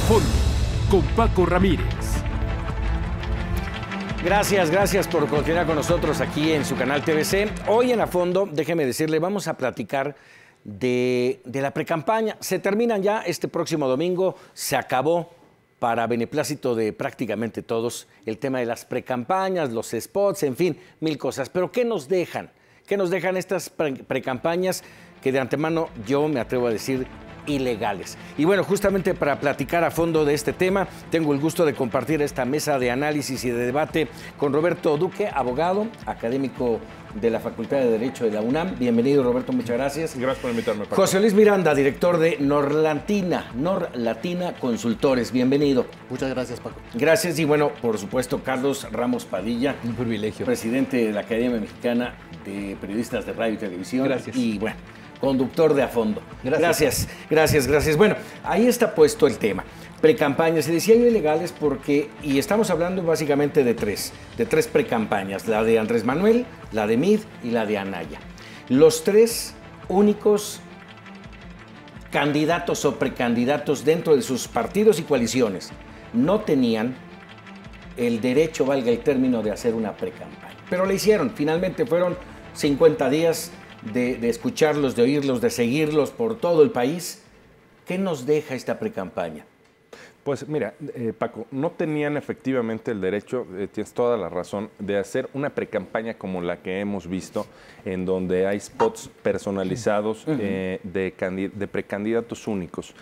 Fondo, con Paco Ramírez. Gracias por continuar con nosotros aquí en su canal TVC. Hoy en A Fondo, déjeme decirle, vamos a platicar de la precampaña. Se terminan ya este próximo domingo, se acabó para beneplácito de prácticamente todos el tema de las precampañas, los spots, en fin, mil cosas. Pero ¿qué nos dejan? ¿Qué nos dejan estas precampañas que de antemano yo me atrevo a decir ilegales? Y bueno, justamente para platicar a fondo de este tema, tengo el gusto de compartir esta mesa de análisis y de debate con Roberto Duque, abogado, académico de la Facultad de Derecho de la UNAM. Bienvenido, Roberto, muchas gracias. Gracias por invitarme, Paco. José Luis Miranda, director de Norlatina Consultores. Bienvenido. Muchas gracias, Paco. Gracias. Y bueno, por supuesto, Carlos Ramos Padilla. Un privilegio. Presidente de la Academia Mexicana de Periodistas de Radio y Televisión. Gracias. Y bueno, conductor de A Fondo. Gracias. Gracias. Bueno, ahí está puesto el tema. Precampañas, se decía yo ilegales porque, y estamos hablando básicamente de tres precampañas, la de Andrés Manuel, la de Mid y la de Anaya. Los tres únicos candidatos o precandidatos dentro de sus partidos y coaliciones no tenían el derecho, valga el término, de hacer una precampaña. Pero le hicieron, finalmente fueron 50 días de escucharlos, de oírlos, de seguirlos por todo el país. ¿Qué nos deja esta precampaña? Pues mira, Paco, no tenían efectivamente el derecho, tienes toda la razón, de hacer una precampaña como la que hemos visto, en donde hay spots personalizados de precandidatos únicos.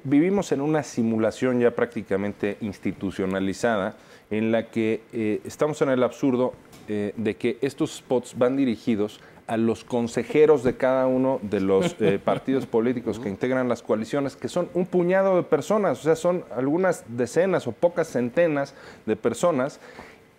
Vivimos en una simulación ya prácticamente institucionalizada, en la que estamos en el absurdo de que estos spots van dirigidos a los consejeros de cada uno de los partidos políticos que integran las coaliciones, que son un puñado de personas, o sea, son algunas decenas o pocas centenas de personas,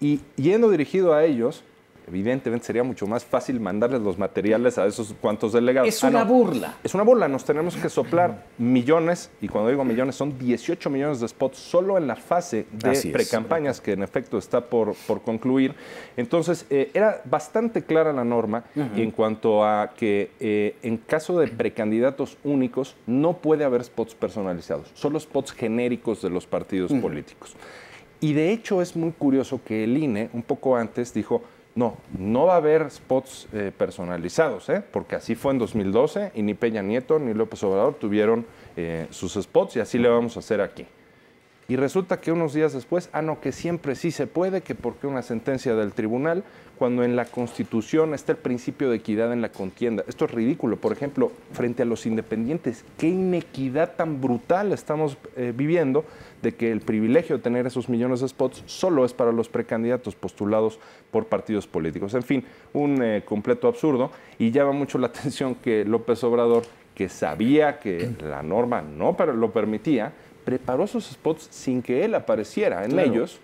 y yendo dirigido a ellos, evidentemente sería mucho más fácil mandarles los materiales a esos cuantos delegados. Es una burla. Es una burla, nos tenemos que soplar millones, y cuando digo millones son 18 millones de spots solo en la fase de precampañas, que en efecto está por concluir. Entonces, era bastante clara la norma en cuanto a que en caso de precandidatos únicos no puede haber spots personalizados, solo spots genéricos de los partidos políticos. Y de hecho es muy curioso que el INE, un poco antes, dijo: no va a haber spots personalizados, porque así fue en 2012 y ni Peña Nieto ni López Obrador tuvieron sus spots, y así le vamos a hacer aquí. Y resulta que unos días después, que siempre sí se puede, que porque una sentencia del tribunal, cuando en la Constitución está el principio de equidad en la contienda. Esto es ridículo. Por ejemplo, frente a los independientes, qué inequidad tan brutal estamos viviendo, de que el privilegio de tener esos millones de spots solo es para los precandidatos postulados por partidos políticos. En fin, un completo absurdo, y llama mucho la atención que López Obrador, que sabía que la norma no lo permitía, preparó sus spots sin que él apareciera en ellos.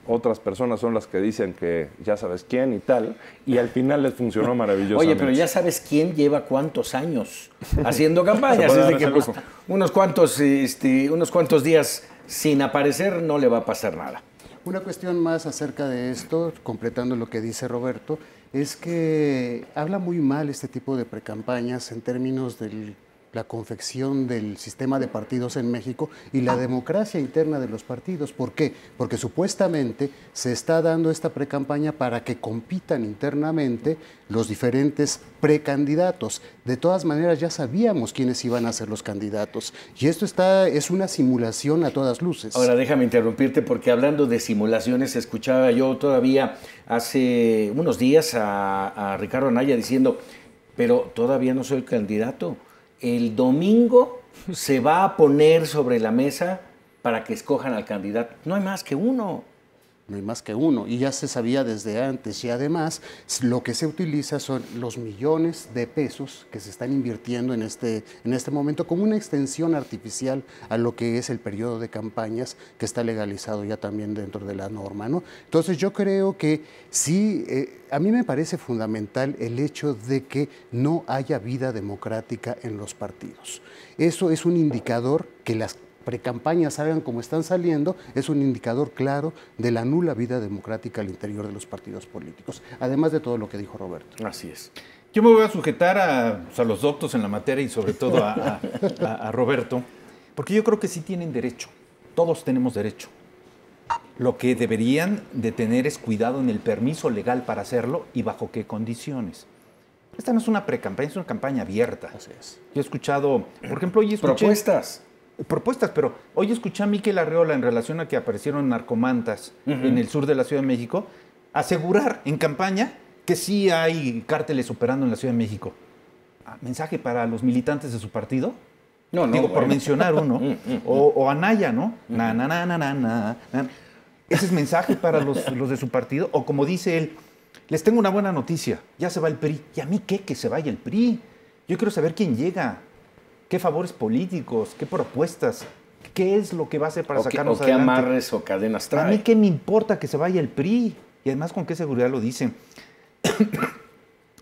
Otras personas son las que dicen que ya sabes quién y tal, y al final les funcionó maravillosamente. Oye, pero ya sabes quién lleva cuántos años haciendo campañas. Es de que pues, unos cuantos días sin aparecer no le va a pasar nada. Una cuestión más acerca de esto, completando lo que dice Roberto, es que habla muy mal este tipo de precampañas en términos de la confección del sistema de partidos en México y la democracia interna de los partidos. ¿Por qué? Porque supuestamente se está dando esta precampaña para que compitan internamente los diferentes precandidatos. De todas maneras, ya sabíamos quiénes iban a ser los candidatos, y esto es una simulación a todas luces. Ahora, déjame interrumpirte, porque hablando de simulaciones, escuchaba yo todavía hace unos días a Ricardo Anaya diciendo: pero todavía no soy candidato. El domingo se va a poner sobre la mesa para que escojan al candidato. No hay más que uno. No hay más que uno, y ya se sabía desde antes, y además lo que se utiliza son los millones de pesos que se están invirtiendo en este momento como una extensión artificial a lo que es el periodo de campañas, que está legalizado ya también dentro de la norma, ¿no? Entonces yo creo que sí, a mí me parece fundamental el hecho de que no haya vida democrática en los partidos. Eso es un indicador que las precampañas salgan como están saliendo, es un indicador claro de la nula vida democrática al interior de los partidos políticos, además de todo lo que dijo Roberto. Así es. Yo me voy a sujetar a los doctos en la materia y sobre todo a Roberto, Porque yo creo que sí tienen derecho. Todos tenemos derecho. Lo que deberían de tener es cuidado en el permiso legal para hacerlo y bajo qué condiciones. Esta no es una pre-campaña, es una campaña abierta. Así es. Yo he escuchado, por ejemplo, hoy escuché... Propuestas, pero hoy escuché a Miquel Arreola en relación a que aparecieron narcomantas en el sur de la Ciudad de México, asegurar en campaña que sí hay cárteles operando en la Ciudad de México. ¿Mensaje para los militantes de su partido? No, Digo, bueno. por mencionar uno. O Anaya, ¿no? Ese es mensaje para los de su partido. O como dice él, les tengo una buena noticia, ya se va el PRI. ¿Y a mí qué? Que se vaya el PRI. Yo quiero saber quién llega, qué favores políticos, qué propuestas, qué es lo que va a hacer para sacarnos adelante. ¿Qué amarres o cadenas trae? A mí qué me importa que se vaya el PRI. Y además, ¿con qué seguridad lo dicen?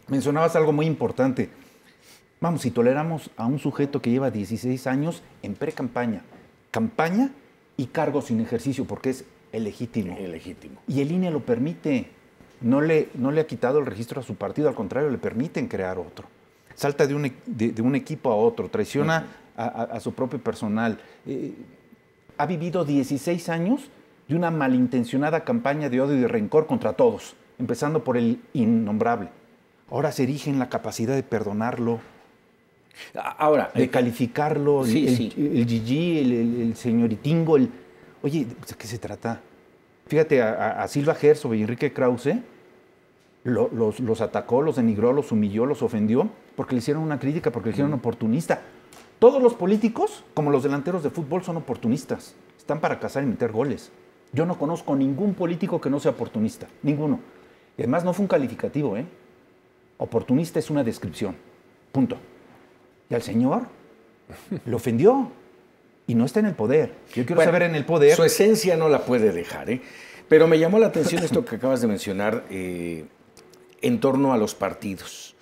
Mencionabas algo muy importante. Vamos, si toleramos a un sujeto que lleva 16 años en pre-campaña, campaña y cargo sin ejercicio, porque es el legítimo. Y el INE lo permite. No le ha quitado el registro a su partido, al contrario, le permiten crear otro. Salta de un equipo a otro, traiciona a su propio personal. Ha vivido 16 años de una malintencionada campaña de odio y de rencor contra todos, empezando por el innombrable. Ahora se erige en la capacidad de perdonarlo, ahora, de calificarlo, el Gigi, el señoritingo. Oye, ¿de qué se trata? Fíjate, a Silva Herzog y Enrique Krause los atacó, los denigró, los humilló, los ofendió, porque le hicieron una crítica, porque le dijeron oportunista. Todos los políticos, como los delanteros de fútbol, son oportunistas. Están para cazar y meter goles. Yo no conozco ningún político que no sea oportunista, ninguno. Y además no fue un calificativo, ¿eh? Oportunista es una descripción, punto. Y al señor le ofendió y no está en el poder. Yo quiero saber en el poder... Su esencia no la puede dejar, ¿eh? Pero me llamó la atención esto que acabas de mencionar en torno a los partidos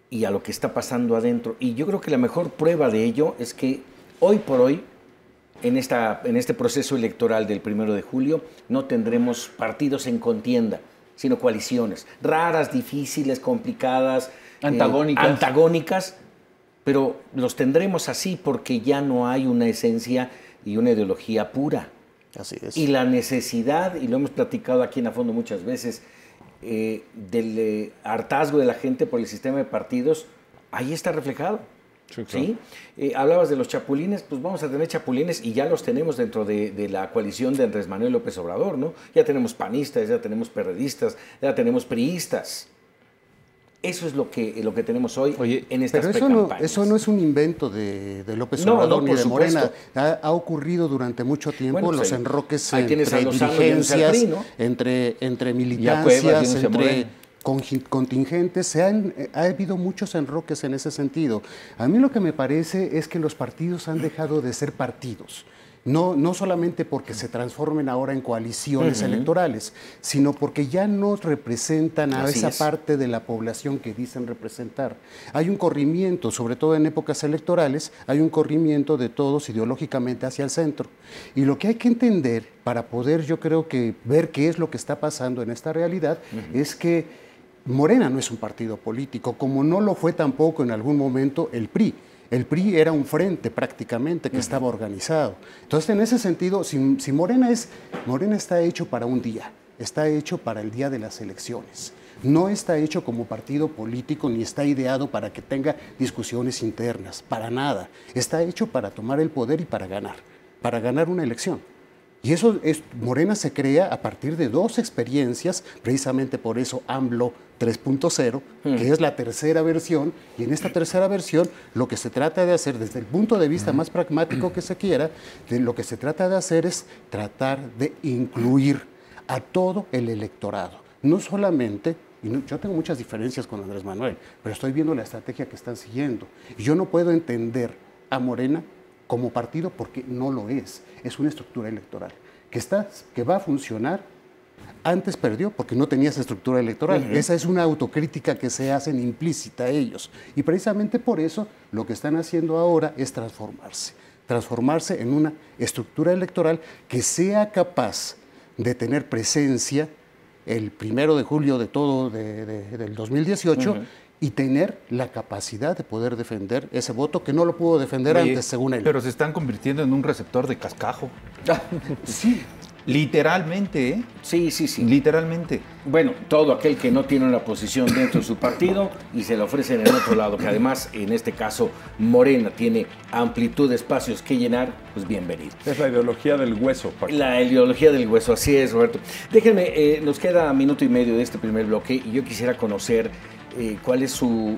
y a lo que está pasando adentro. Y yo creo que la mejor prueba de ello es que hoy por hoy, en este proceso electoral del 1 de julio, no tendremos partidos en contienda, sino coaliciones. Raras, difíciles, complicadas, antagónicas, pero los tendremos así porque ya no hay una esencia y una ideología pura. Así es. Y la necesidad, y lo hemos platicado aquí en A Fondo muchas veces, del hartazgo de la gente por el sistema de partidos, ahí está reflejado. Sí, claro. ¿Sí? Hablabas de los chapulines, pues vamos a tener chapulines y ya los tenemos dentro de la coalición de Andrés Manuel López Obrador, ¿no? Ya tenemos panistas, ya tenemos perredistas, ya tenemos priistas. Eso es lo que tenemos hoy en estas precampañas. Pero eso no es un invento de López Obrador ni de Morena. Ha ocurrido durante mucho tiempo, bueno, los enroques entre dirigencias, entre militancias, entre contingentes. Ha habido muchos enroques en ese sentido. A mí lo que me parece es que los partidos han dejado de ser partidos. No solamente porque se transformen ahora en coaliciones electorales, sino porque ya no representan a esa parte de la población que dicen representar. Hay un corrimiento, sobre todo en épocas electorales, hay un corrimiento de todos ideológicamente hacia el centro. Y lo que hay que entender para poder, yo creo que ver qué es lo que está pasando en esta realidad, es que Morena no es un partido político, como no lo fue tampoco en algún momento el PRI. El PRI era un frente prácticamente que estaba organizado. Entonces, en ese sentido, si Morena está hecho para un día, está hecho para el día de las elecciones. No está hecho como partido político ni está ideado para que tenga discusiones internas, para nada. Está hecho para tomar el poder y para ganar una elección. Y Morena se crea a partir de dos experiencias, precisamente por eso AMLO 3.0, que es la tercera versión, y en esta tercera versión lo que se trata de hacer, desde el punto de vista más pragmático que se quiera, lo que se trata de hacer es tratar de incluir a todo el electorado. No solamente, yo tengo muchas diferencias con Andrés Manuel, pero estoy viendo la estrategia que están siguiendo. Y yo no puedo entender a Morena como partido porque no lo es. Es una estructura electoral que va a funcionar. Antes perdió porque no tenía esa estructura electoral. Esa es una autocrítica que se hacen implícita a ellos. Y precisamente por eso lo que están haciendo ahora es transformarse en una estructura electoral que sea capaz de tener presencia el 1 de julio del 2018 y tener la capacidad de poder defender ese voto que no lo pudo defender antes, según él. Pero se están convirtiendo en un receptor de cascajo. Sí, literalmente, ¿eh? Sí, sí, sí. Literalmente. Bueno, todo aquel que no tiene una posición dentro de su partido y se le ofrecen en otro lado, que además, en este caso, Morena tiene amplitud de espacios que llenar, pues bienvenido. Es la ideología del hueso, Paco. La ideología del hueso, así es, Roberto. Déjenme, nos queda minuto y medio de este primer bloque y yo quisiera conocer cuál es su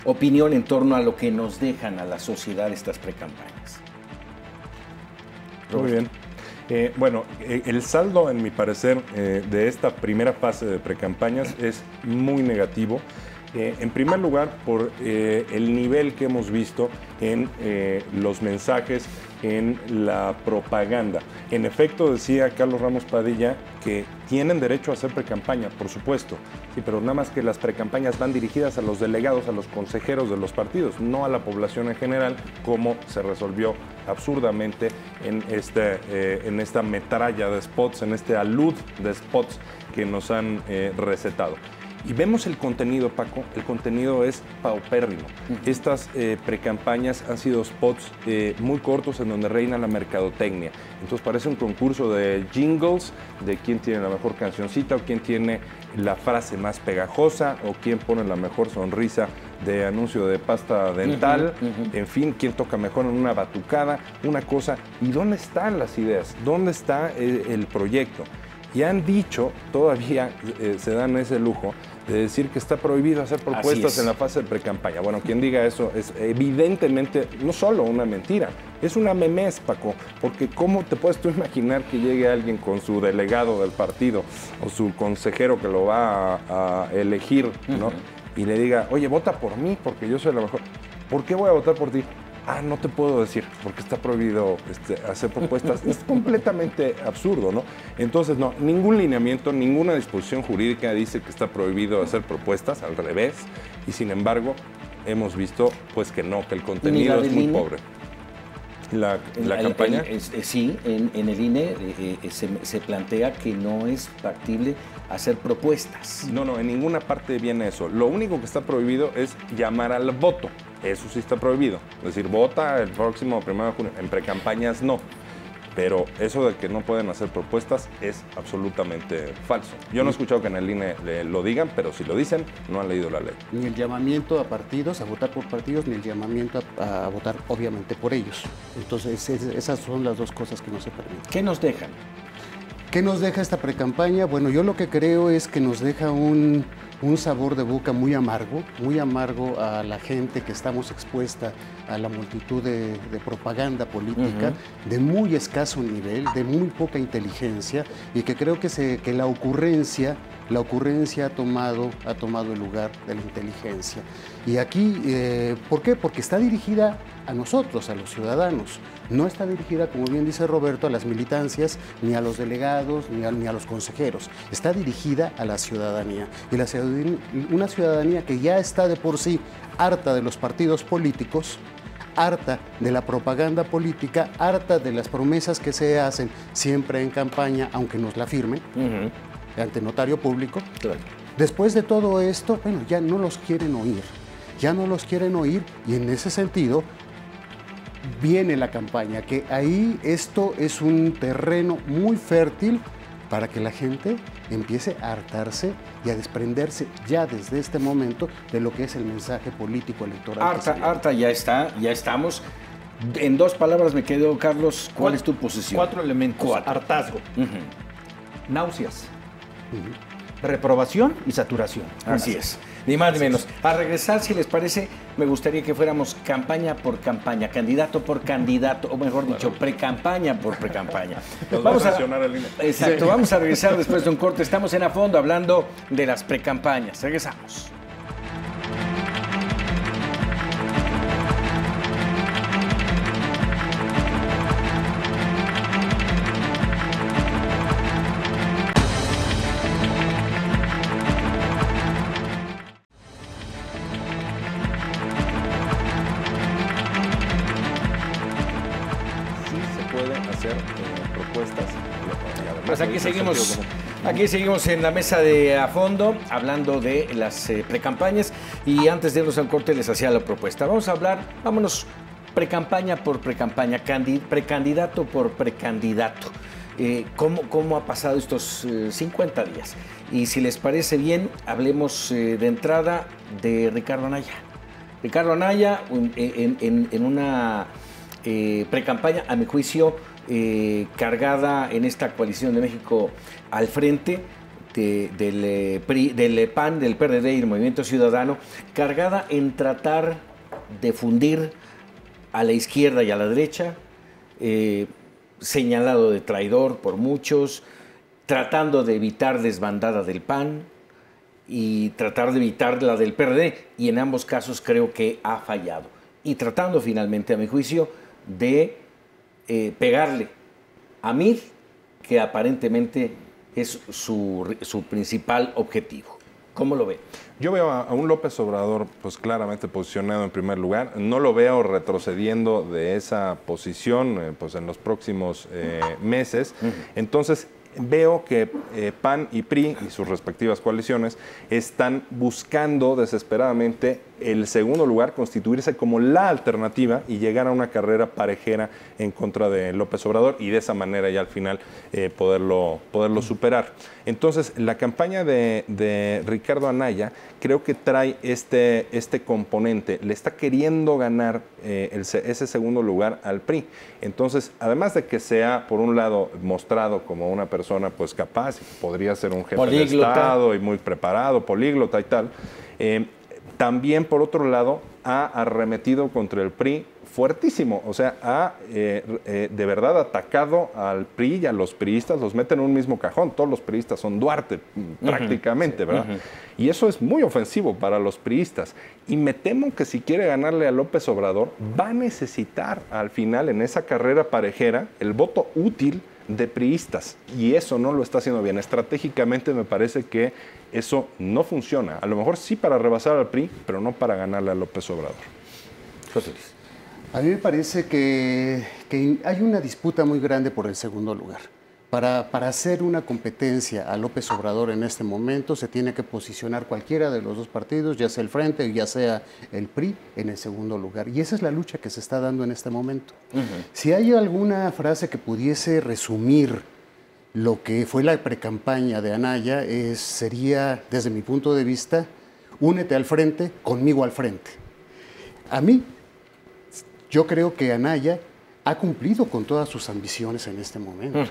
opinión en torno a lo que nos dejan a la sociedad estas precampañas. Muy bien. Bueno, el saldo, en mi parecer, de esta primera fase de precampañas es muy negativo. En primer lugar, por el nivel que hemos visto en los mensajes, en la propaganda. En efecto, decía Carlos Ramos Padilla que tienen derecho a hacer precampaña, por supuesto, sí, pero nada más que las precampañas van dirigidas a los delegados, a los consejeros de los partidos, no a la población en general, como se resolvió absurdamente en esta metralla de spots, en este alud de spots que nos han recetado. Y vemos el contenido, Paco, el contenido es paupérrimo. Estas precampañas han sido spots muy cortos en donde reina la mercadotecnia. Entonces parece un concurso de jingles, de quién tiene la mejor cancioncita o quién tiene la frase más pegajosa o quién pone la mejor sonrisa de anuncio de pasta dental, en fin, quién toca mejor en una batucada, una cosa. ¿Y dónde están las ideas? ¿Dónde está el proyecto? Y han dicho, todavía se dan ese lujo, de decir que está prohibido hacer propuestas en la fase de precampaña. Bueno, quien diga eso es evidentemente no solo una mentira, es una memez, Paco, porque ¿cómo te puedes tú imaginar que llegue alguien con su delegado del partido o su consejero que lo va a elegir, ¿no? Y le diga, oye, vota por mí porque yo soy la mejor. ¿Por qué voy a votar por ti? Ah, no te puedo decir, porque está prohibido hacer propuestas. Es completamente absurdo, ¿no? Entonces, no, ningún lineamiento, ninguna disposición jurídica dice que está prohibido hacer propuestas, al revés. Y sin embargo, hemos visto, pues, que no, que el contenido es muy pobre. ¿La campaña? Sí, en el INE se plantea que no es factible hacer propuestas. No, en ninguna parte viene eso. Lo único que está prohibido es llamar al voto. Eso sí está prohibido. Es decir, vota el próximo 1 de junio. En precampañas no. Pero eso de que no pueden hacer propuestas es absolutamente falso. Yo no he escuchado que en el INE lo digan, pero si lo dicen, no han leído la ley. Ni el llamamiento a partidos, a votar por partidos, ni el llamamiento a votar, obviamente, por ellos. Entonces, esas son las dos cosas que no se permiten. ¿Qué nos dejan? ¿Qué nos deja esta precampaña? Bueno, yo lo que creo es que nos deja un sabor de boca muy amargo a la gente que estamos expuesta a la multitud de propaganda política de muy escaso nivel, de muy poca inteligencia, y que creo que la ocurrencia ha tomado el lugar de la inteligencia. Y aquí, ¿por qué? Porque está dirigida a nosotros, a los ciudadanos. No está dirigida, como bien dice Roberto, a las militancias, ni a los delegados, ni a los consejeros. Está dirigida a la ciudadanía. Y una ciudadanía que ya está de por sí harta de los partidos políticos, harta de la propaganda política, harta de las promesas que se hacen siempre en campaña, aunque nos la firmen, ante notario público. Claro. Después de todo esto, bueno, ya no los quieren oír. Ya no los quieren oír, y en ese sentido viene la campaña, que ahí esto es un terreno muy fértil para que la gente empiece a hartarse y a desprenderse ya desde este momento de lo que es el mensaje político electoral. Harta ya estamos. En 2 palabras me quedo, Carlos, ¿cuál es tu posición? 4 elementos. Hartazgo, náuseas, reprobación y saturación. Así es. Ni más ni menos. A regresar, si les parece, me gustaría que fuéramos campaña por campaña, candidato por candidato, o mejor dicho, precampaña por precampaña. Vamos a mencionar el INE. Exacto, vamos a regresar después de un corte. Estamos en A Fondo hablando de las precampañas. Regresamos. Hacer propuestas. Pues aquí seguimos Aquí seguimos en la mesa de A Fondo, hablando de las precampañas, y antes de irnos al corte les hacía la propuesta. Vamos a hablar, vámonos, precampaña por precampaña, precandidato por precandidato. ¿Cómo ha pasado estos 50 días? Y si les parece bien, hablemos de entrada de Ricardo Anaya. Ricardo Anaya en una precampaña, a mi juicio, cargada en esta coalición de México al frente del PAN, del PRD y el Movimiento Ciudadano, cargada en tratar de fundir a la izquierda y a la derecha, señalado de traidor por muchos, tratando de evitar desbandada del PAN y tratar de evitar la del PRD, y en ambos casos creo que ha fallado. Y tratando finalmente, a mi juicio, de pegarle a Mid, que aparentemente es su principal objetivo. ¿Cómo lo ve? Yo veo a un López Obrador pues claramente posicionado en primer lugar. No lo veo retrocediendo de esa posición pues en los próximos meses. Entonces veo que PAN y PRI y sus respectivas coaliciones están buscando desesperadamente el segundo lugar, constituirse como la alternativa y llegar a una carrera parejera en contra de López Obrador y de esa manera ya al final poderlo superar. Entonces, la campaña de Ricardo Anaya creo que trae este componente, le está queriendo ganar ese segundo lugar al PRI. Entonces, además de que sea, por un lado, mostrado como una persona pues capaz, podría ser un jefe de Estado y muy preparado, políglota y tal, también, por otro lado, ha arremetido contra el PRI fuertísimo. O sea, ha de verdad atacado al PRI y a los priistas, los mete en un mismo cajón. Todos los priistas son Duarte, prácticamente, ¿verdad? Y eso es muy ofensivo para los priistas. Y me temo que si quiere ganarle a López Obrador, va a necesitar al final, en esa carrera parejera, el voto útil de priistas, y eso no lo está haciendo bien. Estratégicamente me parece que eso no funciona. A lo mejor sí para rebasar al PRI, pero no para ganarle a López Obrador. José Luis. A mí me parece que hay una disputa muy grande por el segundo lugar. Para hacer una competencia a López Obrador en este momento se tiene que posicionar cualquiera de los dos partidos, ya sea el Frente o ya sea el PRI, en el segundo lugar. Y esa es la lucha que se está dando en este momento. Si hay alguna frase que pudiese resumir lo que fue la precampaña de Anaya, sería, desde mi punto de vista, únete al frente, conmigo al frente. A mí, yo creo que Anaya ha cumplido con todas sus ambiciones en este momento.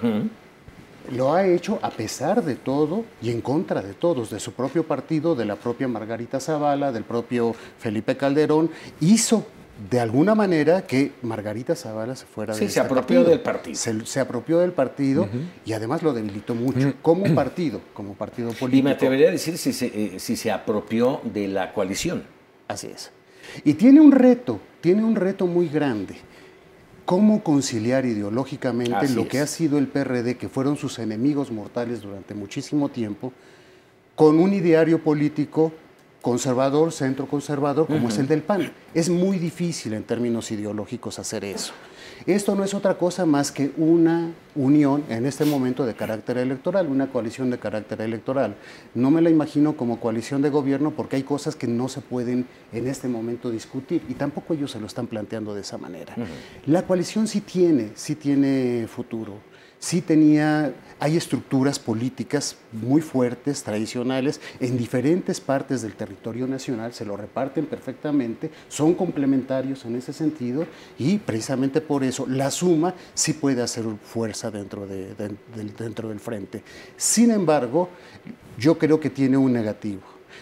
Lo ha hecho a pesar de todo y en contra de todos, de su propio partido, de la propia Margarita Zavala, del propio Felipe Calderón. Hizo de alguna manera que Margarita Zavala se fuera de se apropió del partido. Se apropió del partido y además lo debilitó mucho como partido político. Y me atrevería a decir si se apropió de la coalición. Así es. Y tiene un reto muy grande. ¿Cómo conciliar ideológicamente lo que ha sido el PRD, que fueron sus enemigos mortales durante muchísimo tiempo, con un ideario político conservador, centro conservador, como es el del PAN? Es muy difícil en términos ideológicos hacer eso. Esto no es otra cosa más que una unión en este momento de carácter electoral, una coalición de carácter electoral. No me la imagino como coalición de gobierno porque hay cosas que no se pueden en este momento discutir y tampoco ellos se lo están planteando de esa manera. La coalición sí tiene futuro. Hay estructuras políticas muy fuertes, tradicionales, en diferentes partes del territorio nacional, se lo reparten perfectamente, son complementarios en ese sentido y precisamente por eso la suma sí puede hacer fuerza dentro del frente. Sin embargo, yo creo que tiene un negativo.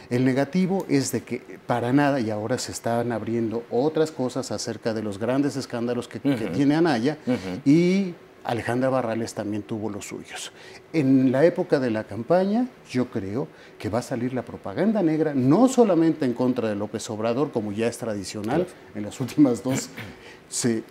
El negativo es de que para nada, y ahora se están abriendo otras cosas acerca de los grandes escándalos que tiene Anaya, y Alejandra Barrales también tuvo los suyos. En la época de la campaña, yo creo que va a salir la propaganda negra, no solamente en contra de López Obrador, como ya es tradicional en las últimas dos,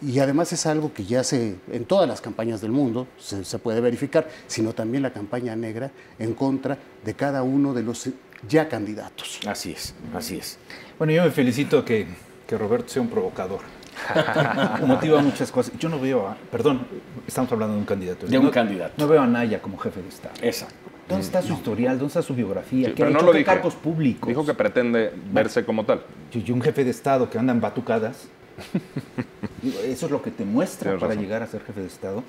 y además es algo que ya en todas las campañas del mundo se puede verificar, sino también la campaña negra en contra de cada uno de los ya candidatos. Así es, así es. Bueno, yo me felicito que Roberto sea un provocador. Motiva muchas cosas. Yo no veo perdón, estamos hablando de un candidato. De un candidato. No veo a Anaya como jefe de Estado. Exacto. ¿Dónde está su historial? ¿Dónde está su biografía? Sí, ¿Qué ha pero hecho? no lo ¿Qué dijo. cargos públicos? Dijo que pretende verse como tal. Y un jefe de Estado que anda en batucadas. Eso es lo que te muestra Tienes para razón. llegar a ser jefe de Estado.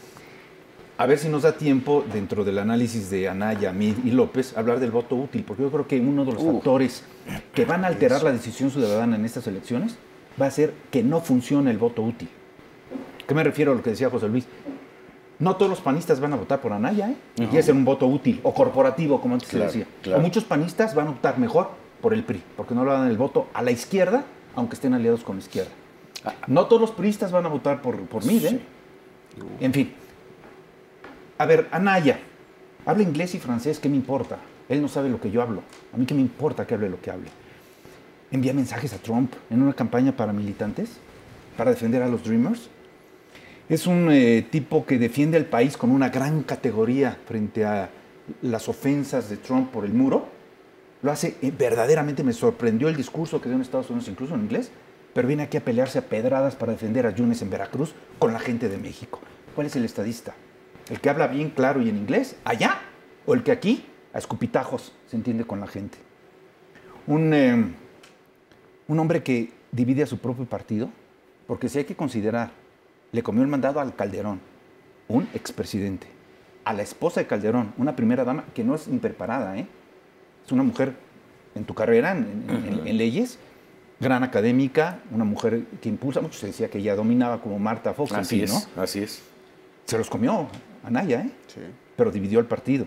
A ver si nos da tiempo, dentro del análisis de Anaya, Meade y López, hablar del voto útil, porque yo creo que uno de los factores que van a alterar la decisión ciudadana en estas elecciones va a ser que no funcione el voto útil. ¿Qué me refiero a lo que decía José Luis? No todos los panistas van a votar por Anaya, y quiere ser un voto útil o corporativo, como antes se decía. claro. O muchos panistas van a optar mejor por el PRI, porque no le dan el voto a la izquierda, aunque estén aliados con la izquierda. No todos los priistas van a votar por Meade, ¿eh? En fin. A ver, Anaya, habla inglés y francés, ¿qué me importa? Él no sabe lo que yo hablo. A mí qué me importa que hable lo que hable. Envía mensajes a Trump en una campaña para militantes, para defender a los Dreamers. Es un tipo que defiende al país con una gran categoría frente a las ofensas de Trump por el muro. Lo hace, verdaderamente me sorprendió el discurso que dio en Estados Unidos, incluso en inglés, pero viene aquí a pelearse a pedradas para defender a Yunes en Veracruz con la gente de México. ¿Cuál es el estadista? ¿El que habla bien claro y en inglés, allá? ¿O el que aquí, a escupitajos, se entiende con la gente? Un hombre que divide a su propio partido, porque si hay que considerar, le comió el mandado al Calderón, un expresidente, a la esposa de Calderón, una primera dama que no es impreparada, ¿eh? Es una mujer en tu carrera, en leyes, gran académica, una mujer que impulsa mucho. Se decía que ella dominaba como Marta Fox, Así en fin, es, ¿no? así es. Se los comió Anaya, ¿eh? Sí. Pero dividió el partido.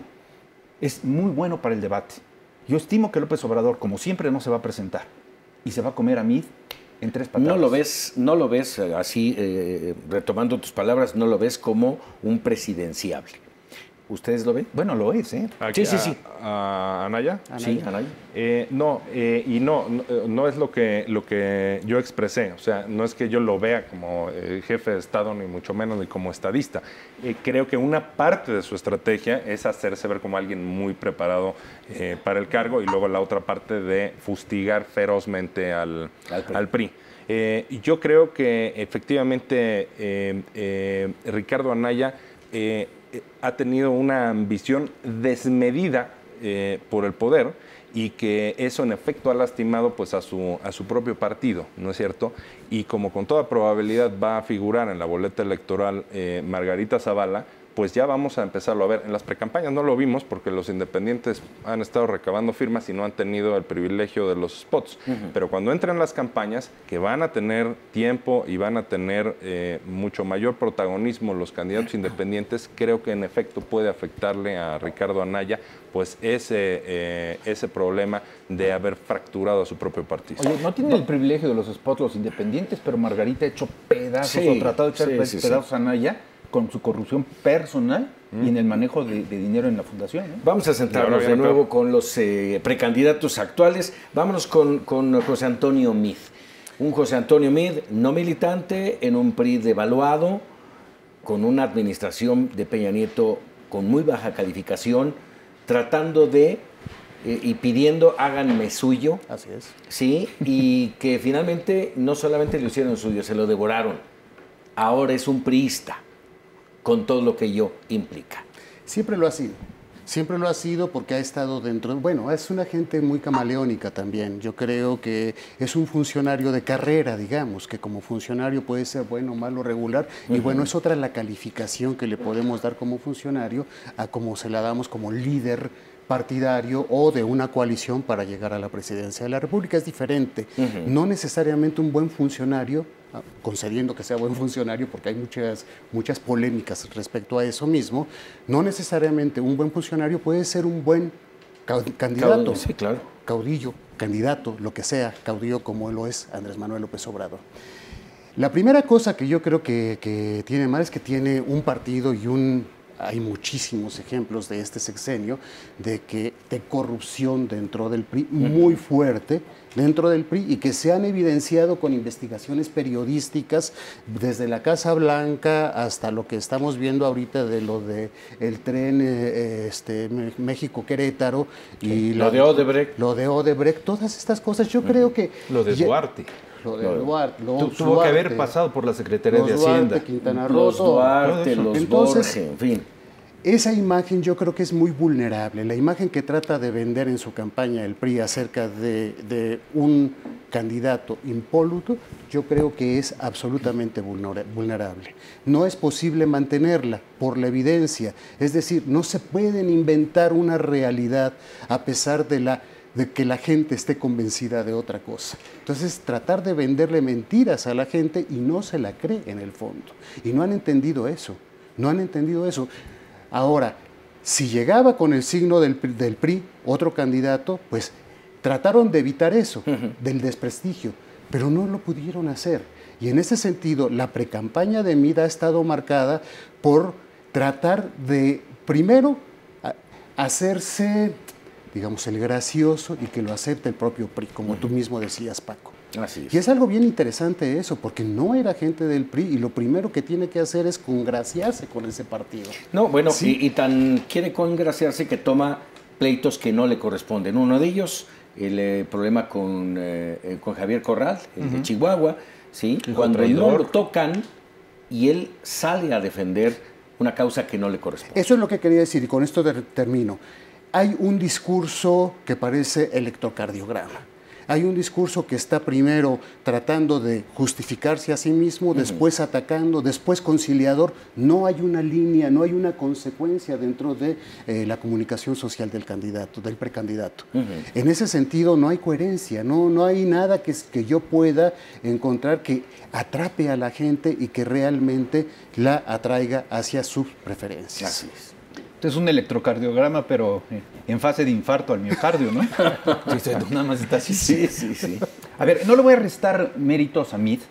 Es muy bueno para el debate. Yo estimo que López Obrador, como siempre, no se va a presentar y se va a comer a Meade en 3 patadas. No lo ves así, retomando tus palabras, no lo ves como un presidenciable. ¿Ustedes lo ven? Bueno, lo es, ¿eh? Aquí, Sí, sí. ¿A Anaya? Sí, Anaya. No es lo que yo expresé. O sea, no es que yo lo vea como jefe de Estado, ni mucho menos, ni como estadista. Creo que una parte de su estrategia es hacerse ver como alguien muy preparado para el cargo, y luego la otra parte de fustigar ferozmente al PRI. Yo creo que efectivamente Ricardo Anaya ha tenido una ambición desmedida por el poder, y que eso en efecto ha lastimado pues a su propio partido, ¿no es cierto? Y como con toda probabilidad va a figurar en la boleta electoral Margarita Zavala, pues ya vamos a empezarlo a ver. En las precampañas no lo vimos porque los independientes han estado recabando firmas y no han tenido el privilegio de los spots. Pero cuando entran las campañas, que van a tener tiempo y van a tener mucho mayor protagonismo los candidatos independientes, creo que en efecto puede afectarle a Ricardo Anaya pues ese problema de haber fracturado a su propio partido. Oye, no tienen el privilegio de los spots los independientes, pero Margarita ha hecho pedazos o tratado de echar pedazos a Anaya con su corrupción personal y en el manejo de dinero en la fundación, ¿no? Vamos a centrarnos de nuevo con los precandidatos actuales. Vámonos con José Antonio Meade. Un José Antonio Meade no militante, en un PRI devaluado, con una administración de Peña Nieto con muy baja calificación, tratando de y pidiendo háganme suyo. Así es. Sí, y que finalmente no solamente lo hicieron suyo, se lo devoraron. Ahora es un priista, con todo lo que ello implica. Siempre lo ha sido. Siempre lo ha sido porque ha estado dentro. Bueno, es una gente muy camaleónica también. Yo creo que es un funcionario de carrera, digamos, que como funcionario puede ser bueno, malo, regular. Y bueno, es otra la calificación que le podemos dar como funcionario a como se la damos como líder partidario o de una coalición para llegar a la presidencia de la República. Es diferente. No necesariamente un buen funcionario, concediendo que sea buen funcionario, porque hay muchas polémicas respecto a eso mismo, no necesariamente un buen funcionario puede ser un buen candidato. Sí, claro. Caudillo, candidato, lo que sea, caudillo como lo es Andrés Manuel López Obrador. La primera cosa que yo creo que tiene mal es que tiene un partido y hay muchísimos ejemplos de este sexenio de corrupción dentro del PRI, muy fuerte dentro del PRI, y que se han evidenciado con investigaciones periodísticas desde la Casa Blanca hasta lo que estamos viendo ahorita de lo de el tren México-Querétaro y lo de Odebrecht. Lo de Odebrecht, todas estas cosas. Yo creo que Lo de Duarte. Lo de Duarte. Tuvo que haber pasado por la Secretaría de Hacienda. Quintana Roo, Los Duarte, los Entonces, Borges, en fin. esa imagen yo creo que es muy vulnerable. La imagen que trata de vender en su campaña el PRI acerca de un candidato impoluto, yo creo que es absolutamente vulnerable. No es posible mantenerla por la evidencia. Es decir, no se pueden inventar una realidad a pesar de que la gente esté convencida de otra cosa. Entonces, tratar de venderle mentiras a la gente y no se la cree en el fondo. Y no han entendido eso. No han entendido eso. Ahora, si llegaba con el signo del PRI otro candidato, pues trataron de evitar eso, del desprestigio, pero no lo pudieron hacer. Y en ese sentido, la precampaña de Meade ha estado marcada por tratar de, primero, hacerse, digamos, el gracioso y que lo acepte el propio PRI, como tú mismo decías, Paco. Así es. Y es algo bien interesante eso, porque no era gente del PRI y lo primero que tiene que hacer es congraciarse con ese partido. No, bueno, sí. y tan quiere congraciarse que toma pleitos que no le corresponden. Uno de ellos, el problema con Javier Corral, el de Chihuahua, ¿sí? Cuando no lo tocan y él sale a defender una causa que no le corresponde. Eso es lo que quería decir y con esto termino. Hay un discurso que parece electrocardiograma. Hay un discurso que está primero tratando de justificarse a sí mismo, después atacando, después conciliador. No hay una línea, no hay una consecuencia dentro de la comunicación social del candidato, del precandidato. En ese sentido no hay coherencia, no hay nada que yo pueda encontrar que atrape a la gente y que realmente la atraiga hacia sus preferencias. Así es. Es un electrocardiograma, pero en fase de infarto al miocardio, ¿no? Nada más está así. Sí. A ver, no le voy a restar méritos a Meade.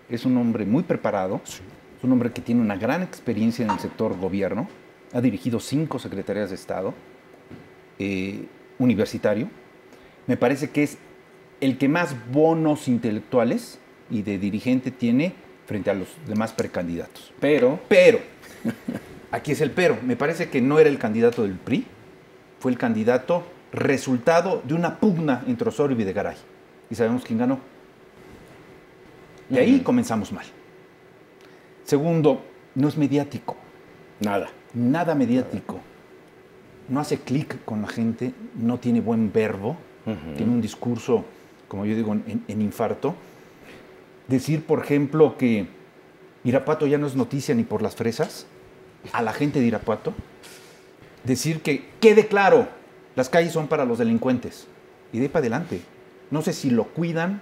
Es un hombre muy preparado. Sí. Es un hombre que tiene una gran experiencia en el sector gobierno. Ha dirigido 5 secretarías de Estado. Universitario. Me parece que es el que más bonos intelectuales y de dirigente tiene frente a los demás precandidatos. Pero... Aquí es el pero. Me parece que no era el candidato del PRI, fue el candidato resultado de una pugna entre Osorio y Videgaray. Y sabemos quién ganó. De ahí comenzamos mal. Segundo, no es mediático. Nada mediático. No hace clic con la gente, no tiene buen verbo, tiene un discurso, como yo digo, en infarto. Decir, por ejemplo, que Irapuato ya no es noticia ni por las fresas, a la gente de Irapuato, decir que quede claro, las calles son para los delincuentes, y de ahí para adelante. No sé si lo cuidan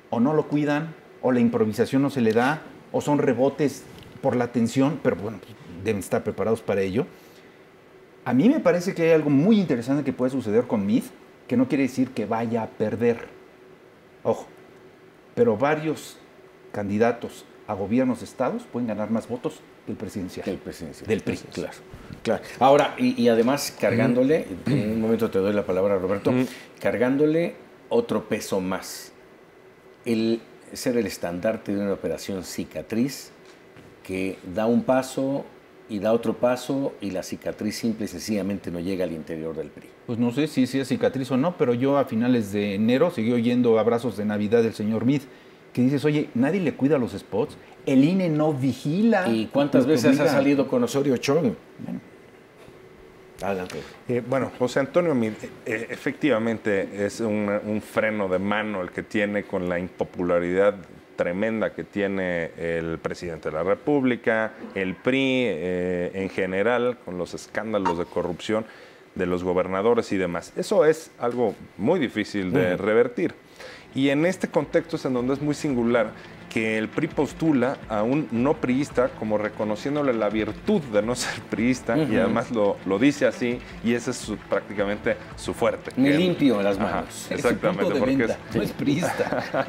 o no lo cuidan, o la improvisación no se le da, o son rebotes por la tensión, pero bueno, deben estar preparados para ello. A mí me parece que hay algo muy interesante que puede suceder con Meade, que no quiere decir que vaya a perder. Ojo, pero varios candidatos a gobiernos de estados pueden ganar más votos que el presidencial. Del PRI. Claro. Ahora, y además cargándole, en un momento te doy la palabra, Roberto, cargándole otro peso más. El ser el estandarte de una operación cicatriz que da un paso y da otro paso y la cicatriz simple y sencillamente no llega al interior del PRI. Pues no sé si es cicatriz o no, pero yo a finales de enero seguí oyendo abrazos de Navidad del señor Meade, que dices, oye, nadie le cuida los spots, el INE no vigila. ¿Y cuántas veces ha salido con Osorio Chong? Bueno. Adelante. Bueno, José Antonio Meade efectivamente es un freno de mano el que tiene con la impopularidad tremenda que tiene el presidente de la República, el PRI en general, con los escándalos de corrupción de los gobernadores y demás. Eso es algo muy difícil de revertir. Y en este contexto es en donde es muy singular que el PRI postula a un no priista como reconociéndole la virtud de no ser priista y además lo dice así y ese es prácticamente su fuerte. Muy limpio en las manos. Exactamente. Es porque no es priista,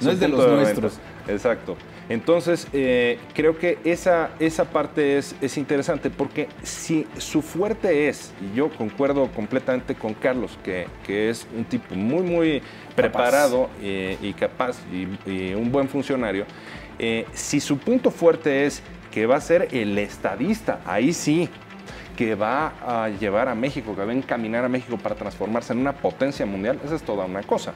no es de los nuestros. Exacto. Entonces, creo que esa parte es interesante porque si su fuerte es, y yo concuerdo completamente con Carlos, que es un tipo muy, muy preparado y capaz y un buen funcionario, si su punto fuerte es que va a ser el estadista, ahí sí, que va a llevar a México, que va a encaminar a México para transformarse en una potencia mundial, esa es toda una cosa.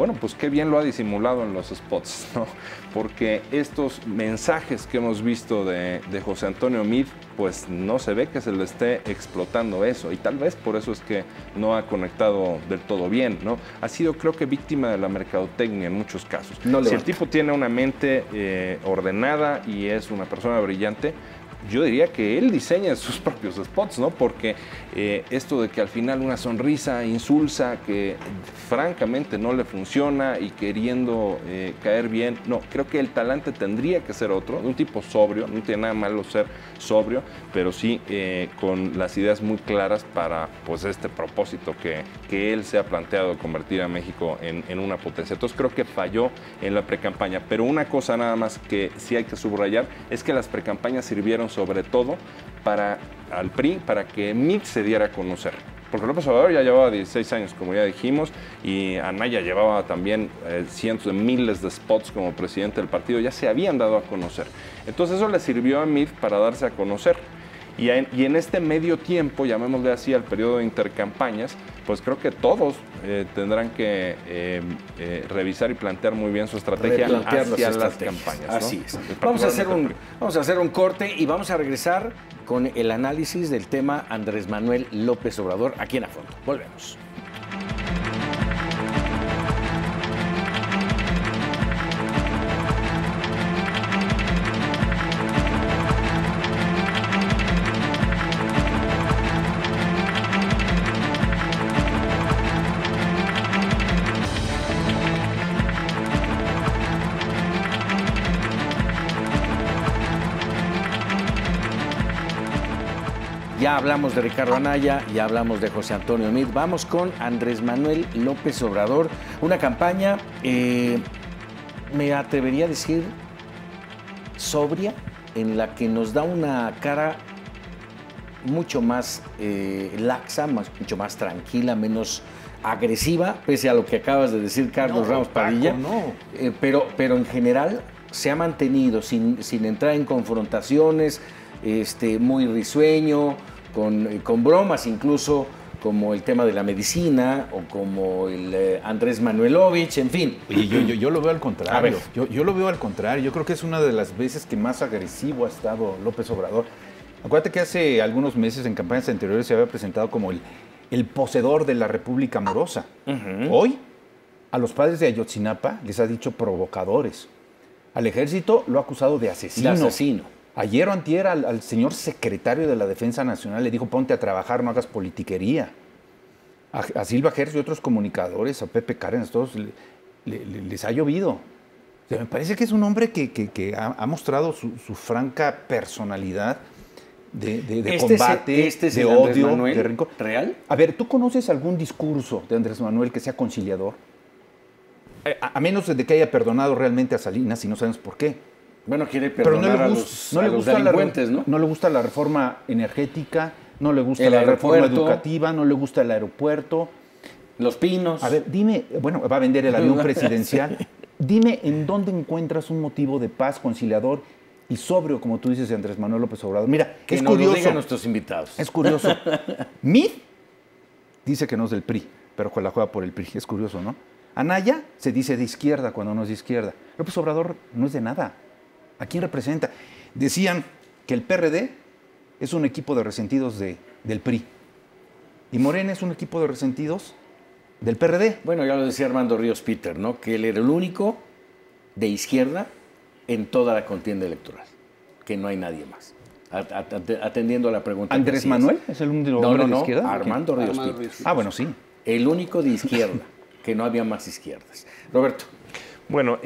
bueno, pues qué bien lo ha disimulado en los spots, ¿no? Porque estos mensajes que hemos visto de José Antonio Meade, pues no se ve que se le esté explotando eso, y tal vez por eso es que no ha conectado del todo bien, ¿no? Ha sido, creo que, víctima de la mercadotecnia en muchos casos. Si el tipo tiene una mente ordenada y es una persona brillante, yo diría que él diseña sus propios spots, ¿no? Porque esto de que al final una sonrisa insulsa, que francamente no le funciona y queriendo caer bien, no, creo que el talante tendría que ser otro, de un tipo sobrio, no tiene nada malo ser sobrio, pero sí con las ideas muy claras para, pues, este propósito que él se ha planteado, convertir a México en una potencia. Entonces creo que falló en la precampaña, pero una cosa nada más que sí hay que subrayar es que las precampañas sirvieron sobre todo al PRI, para que Meade se diera a conocer. Porque López Obrador ya llevaba 16 años, como ya dijimos, y Anaya llevaba también cientos de miles de spots como presidente del partido, ya se habían dado a conocer. Entonces eso le sirvió a Meade para darse a conocer. Y en este medio tiempo, llamémosle así, al periodo de intercampañas, pues creo que todos tendrán que revisar y plantear muy bien su estrategia hacia las campañas, ¿no? Así es. Vamos a hacer un corte y vamos a regresar con el análisis del tema Andrés Manuel López Obrador aquí en A Fondo. Volvemos. Ya hablamos de Ricardo Anaya, ya hablamos de José Antonio Meade. Vamos con Andrés Manuel López Obrador. Una campaña, me atrevería a decir, sobria, en la que nos da una cara mucho más laxa, mucho más tranquila, menos agresiva, pese a lo que acabas de decir, Carlos Ramos Padilla. Pero en general se ha mantenido sin entrar en confrontaciones, muy risueño, con bromas incluso, como el tema de la medicina o como el Andrés Manuelovich, en fin. Y yo lo veo al contrario. Yo lo veo al contrario. Yo creo que es una de las veces que más agresivo ha estado López Obrador. Acuérdate que hace algunos meses, en campañas anteriores, se había presentado como el poseedor de la República Amorosa. Hoy, a los padres de Ayotzinapa les ha dicho provocadores. Al ejército lo ha acusado de asesino. Ayer o antier al señor secretario de la Defensa Nacional le dijo: ponte a trabajar, no hagas politiquería. A Silva Gertz y otros comunicadores, a Pepe Cárdenas, todos les ha llovido. O sea, me parece que es un hombre que ha mostrado su franca personalidad de combate, de odio, de rencor. ¿Real? A ver, ¿tú conoces algún discurso de Andrés Manuel que sea conciliador? A menos de que haya perdonado realmente a Salinas, y no sabemos por qué. Bueno, quiere perdonar a los delincuentes, ¿no? No le gusta la reforma energética, no le gusta la reforma educativa, no le gusta el aeropuerto. Los Pinos. A ver, dime, bueno, va a vender el avión presidencial. Dime en dónde encuentras un motivo de paz, conciliador y sobrio, como tú dices, de Andrés Manuel López Obrador. Mira, que es nos curioso. Lo digan nuestros invitados. Es curioso. Meade dice que no es del PRI, pero la juega por el PRI. Es curioso, ¿no? Anaya se dice de izquierda cuando no es de izquierda. López Obrador no es de nada. ¿A quién representa? Decían que el PRD es un equipo de resentidos del PRI. Y Morena es un equipo de resentidos del PRD. Bueno, ya lo decía Armando Ríos Peter, ¿no? Que él era el único de izquierda en toda la contienda electoral. Que no hay nadie más. Atendiendo a la pregunta. ¿Andrés Manuel es el único hombre de izquierda? Armando Ríos Peter. Ah, bueno, sí. El único de izquierda, que no había más izquierdas. Roberto. Bueno,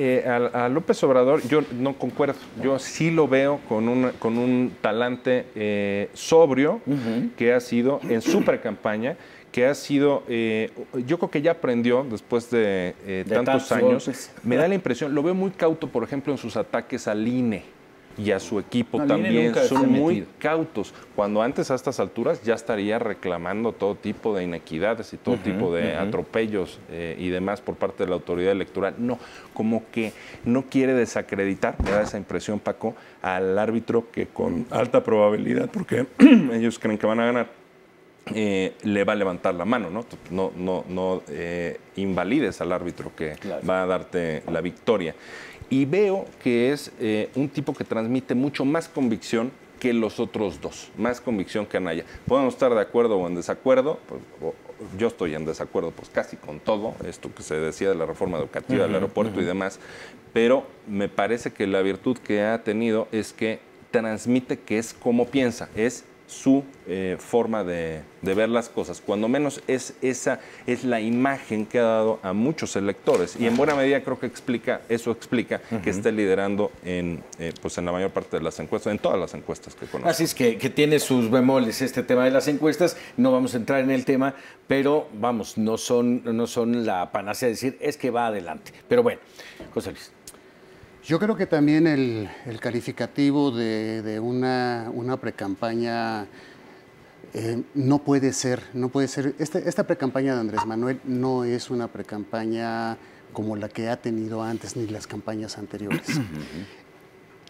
a López Obrador yo no concuerdo. Yo sí lo veo con un talante sobrio, que ha sido en su precampaña, que ha sido, yo creo que ya aprendió después de tantos años. Me da la impresión, lo veo muy cauto, por ejemplo, en sus ataques al INE. Y a su equipo también, son muy cautos. Cuando antes, a estas alturas, ya estaría reclamando todo tipo de inequidades y todo tipo de atropellos y demás por parte de la autoridad electoral. No, como que no quiere desacreditar, me da esa impresión, Paco, al árbitro que con alta probabilidad, porque ellos creen que van a ganar, le va a levantar la mano, ¿no? No invalides al árbitro que va a darte la victoria. Y veo que es un tipo que transmite mucho más convicción que los otros dos, más convicción que Anaya. Podemos estar de acuerdo o en desacuerdo, pues, yo estoy en desacuerdo pues casi con todo, esto que se decía de la reforma educativa del aeropuerto y demás, pero me parece que la virtud que ha tenido es que transmite que es como piensa, es su forma de ver las cosas. Cuando menos esa es la imagen que ha dado a muchos electores. Y en buena medida creo que explica que esté liderando pues en la mayor parte de las encuestas, en todas las encuestas que conozco. Así es que tiene sus bemoles este tema de las encuestas. No vamos a entrar en el tema, pero vamos, no son la panacea de decir es que va adelante. Pero bueno, José Luis. Yo creo que también el calificativo de una precampaña no puede ser, esta precampaña de Andrés Manuel no es una precampaña como la que ha tenido antes ni las campañas anteriores.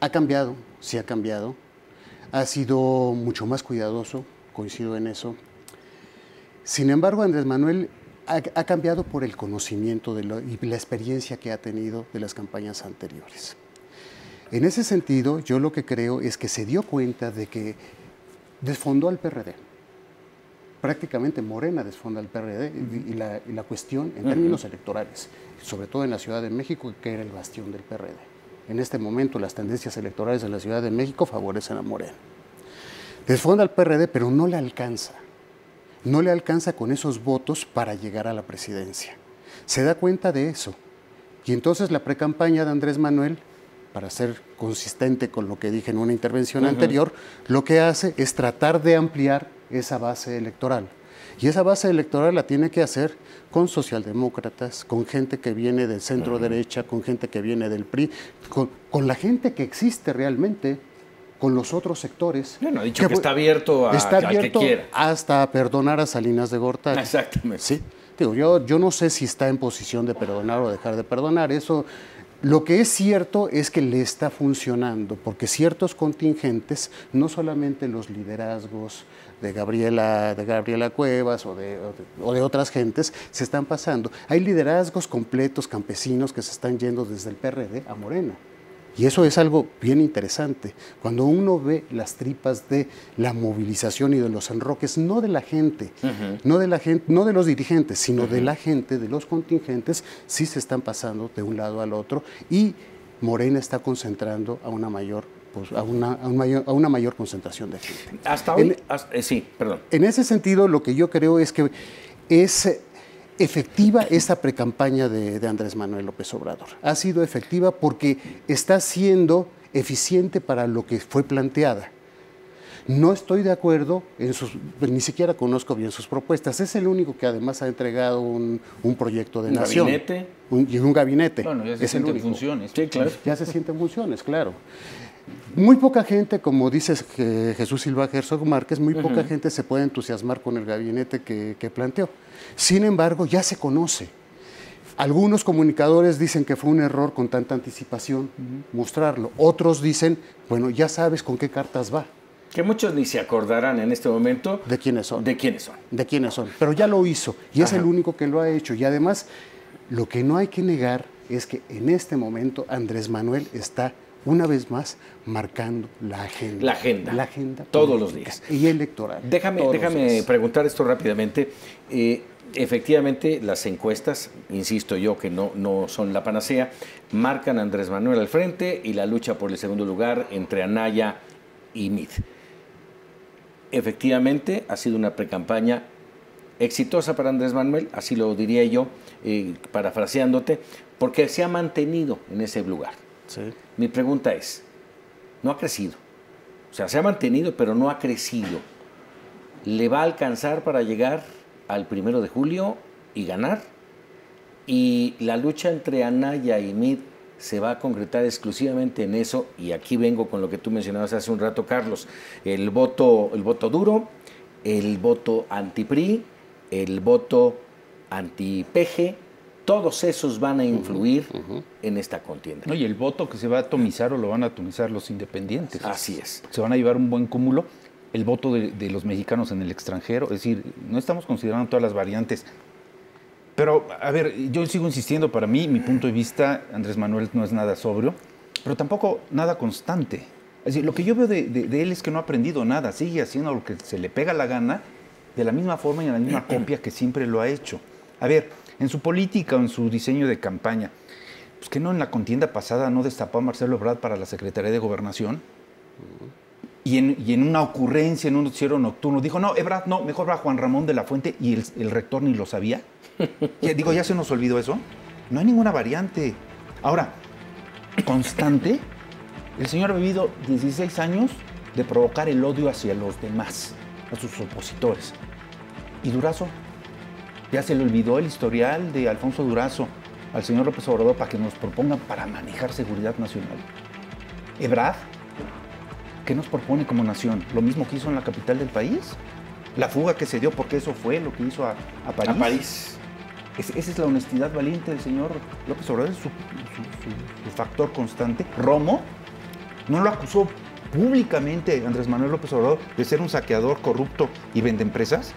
Ha cambiado, sí ha cambiado, ha sido mucho más cuidadoso, coincido en eso. Sin embargo, Andrés Manuel ha cambiado por el conocimiento y la experiencia que ha tenido de las campañas anteriores. En ese sentido, yo lo que creo es que se dio cuenta de que desfondó al PRD. Prácticamente Morena desfonda al PRD y la cuestión en términos electorales, sobre todo en la Ciudad de México, que era el bastión del PRD. En este momento, las tendencias electorales en la Ciudad de México favorecen a Morena. Desfonda al PRD, pero no le alcanza. No le alcanza con esos votos para llegar a la presidencia. Se da cuenta de eso. Y entonces la precampaña de Andrés Manuel, para ser consistente con lo que dije en una intervención anterior, lo que hace es tratar de ampliar esa base electoral. Y esa base electoral la tiene que hacer con socialdemócratas, con gente que viene del centro derecha, con gente que viene del PRI, con la gente que existe realmente, con los otros sectores. Bueno, ha dicho que está abierto al que quiera. Hasta a perdonar a Salinas de Gortari. Exactamente. Sí. Digo, yo no sé si está en posición de perdonar o dejar de perdonar. Eso, lo que es cierto es que le está funcionando, porque ciertos contingentes, no solamente los liderazgos de Gabriela Cuevas o de otras gentes, se están pasando. Hay liderazgos completos campesinos que se están yendo desde el PRD a Morena. Y eso es algo bien interesante. Cuando uno ve las tripas de la movilización y de los enroques, no de la gente, no de los dirigentes, sino de la gente, de los contingentes, sí se están pasando de un lado al otro y Morena está concentrando a una mayor concentración de gente. Hasta hoy, sí, perdón. En ese sentido, lo que yo creo es que es efectiva esta precampaña de Andrés Manuel López Obrador. Ha sido efectiva porque está siendo eficiente para lo que fue planteada. No estoy de acuerdo ni siquiera conozco bien sus propuestas. Es el único que además ha entregado un proyecto de nación. ¿Gabinete? Un gabinete. Bueno, ya se sienten funciones. Sí, claro. Ya se sienten funciones, claro. Muy poca gente, como dices Jesús Silva Herzog Márquez, muy poca gente se puede entusiasmar con el gabinete que planteó. Sin embargo, ya se conoce. Algunos comunicadores dicen que fue un error con tanta anticipación mostrarlo. Otros dicen, bueno, ya sabes con qué cartas va. Que muchos ni se acordarán en este momento. ¿De quiénes son? De quiénes son. De quiénes son. Pero ya lo hizo y es el único que lo ha hecho. Y además, lo que no hay que negar es que en este momento Andrés Manuel está una vez más marcando la agenda. La agenda todos los días. Y electoral. Déjame preguntar esto rápidamente. Efectivamente, las encuestas, insisto yo que no son la panacea, marcan a Andrés Manuel al frente y la lucha por el segundo lugar entre Anaya y Meade. Efectivamente, ha sido una precampaña exitosa para Andrés Manuel, así lo diría yo, parafraseándote, porque se ha mantenido en ese lugar. Sí. Mi pregunta es, no ha crecido, o sea, se ha mantenido, pero no ha crecido. ¿Le va a alcanzar para llegar al 1 de julio y ganar? Y la lucha entre Anaya y Meade se va a concretar exclusivamente en eso, y aquí vengo con lo que tú mencionabas hace un rato, Carlos, el voto duro, el voto anti-PRI, el voto anti-PG, todos esos van a influir en esta contienda. No, y el voto que se va a atomizar o lo van a atomizar los independientes. Así es. Se van a llevar un buen cúmulo. el voto de los mexicanos en el extranjero. Es decir, no estamos considerando todas las variantes. Pero, a ver, yo sigo insistiendo, para mí, mi punto de vista, Andrés Manuel no es nada sobrio, pero tampoco nada constante. Es decir, lo que yo veo de él es que no ha aprendido nada, sigue haciendo lo que se le pega la gana, de la misma forma y en la misma copia que siempre lo ha hecho. A ver, en su política o en su diseño de campaña, pues que no en la contienda pasada no destapó a Marcelo Ebrard para la Secretaría de Gobernación. Y en una ocurrencia, en un noticiero nocturno, dijo, no, Ebrard, no, mejor va Juan Ramón de la Fuente, y el rector ni lo sabía. Digo, ¿ya se nos olvidó eso? No hay ninguna variante. Ahora, constante, el señor ha vivido 16 años de provocar el odio hacia los demás, a sus opositores. ¿Y Durazo? Ya se le olvidó el historial de Alfonso Durazo al señor López Obrador para que nos propongan para manejar seguridad nacional. Ebrard, ¿qué nos propone como nación? ¿Lo mismo que hizo en la capital del país? ¿La fuga que se dio porque eso fue lo que hizo a París? A París. Esa es la honestidad valiente del señor López Obrador, es su factor constante. Romo no lo acusó públicamente Andrés Manuel López Obrador de ser un saqueador corrupto y vende empresas.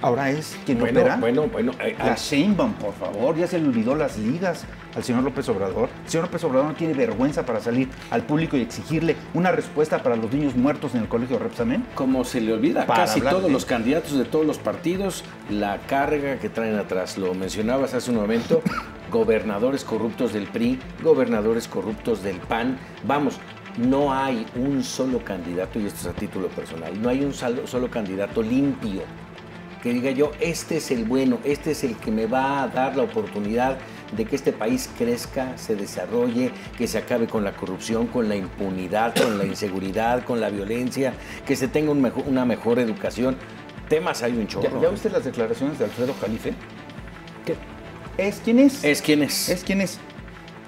Ahora es quien opera. Bueno. La Sheinbaum, por favor, ya se le olvidó las ligas al señor López Obrador. El señor López Obrador no tiene vergüenza para salir al público y exigirle una respuesta para los niños muertos en el colegio Repsamen. Como se le olvida a casi todos los candidatos de todos los partidos, la carga que traen atrás. Lo mencionabas hace un momento, gobernadores corruptos del PRI, gobernadores corruptos del PAN. Vamos, no hay un solo candidato, y esto es a título personal, no hay un solo candidato limpio que diga yo, este es el bueno, este es el que me va a dar la oportunidad de que este país crezca, se desarrolle, que se acabe con la corrupción, con la impunidad, con la inseguridad, con la violencia, que se tenga una mejor educación. Temas hay un chorro. ¿Ya viste las declaraciones de Alfredo Jalife? ¿Es quién es? Es quién es. Es quién es.